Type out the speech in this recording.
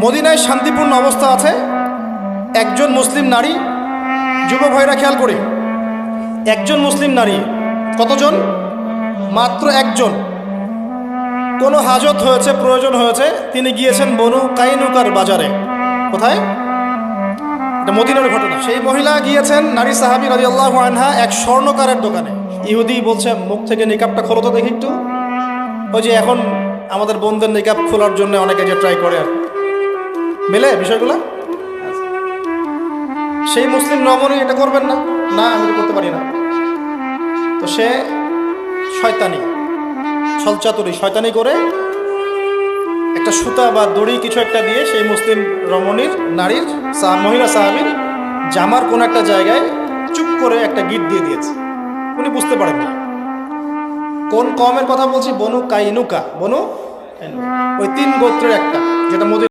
মদিনায় শান্তিপূর্ণ অবস্থা আছে, একজন মুসলিম নারী, যুবক ভাইরা খেয়াল করে, একজন মুসলিম নারী, কতজন? মাত্র একজন। কোনো হাজত হয়েছে, প্রয়োজন হয়েছে, তিনি গিয়েছেন বনু কাইনুকার বাজারে। কোথায়? এটা মদিনার ঘটনা। সেই মহিলা গিয়েছেন, নারী সাহাবী রাদিয়াল্লাহু আনহা, এক স্বর্ণকারের দোকানে। ইহুদি বলছে, মুখ থেকে নিকাবটা খোলো তো দেখি একটু। ওই যে এখন আমাদের বোনদের নিকাব খোলার জন্য অনেকে যে ট্রাই করে, আর মেলে বিষয়গুলো। সেই মুসলিম রমণী এটা করবেন না, না আমি এটা করতে পারি না। তো সে শয়তানি, ছলচাতুরি শয়তানি করে একটা সুতা বা দড়ি কিছু একটা দিয়ে সেই মুসলিম রমণীর, নারীর, মহিলা সাহাবীর জামার কোন একটা জায়গায় চুপ করে একটা গিট দিয়ে দিয়েছে। উনি বুঝতে পারেন না। কোন কওমের কথা বলছি? বনু কাইনুকা। বনু ওই 3 গোত্রের একটা, যেটা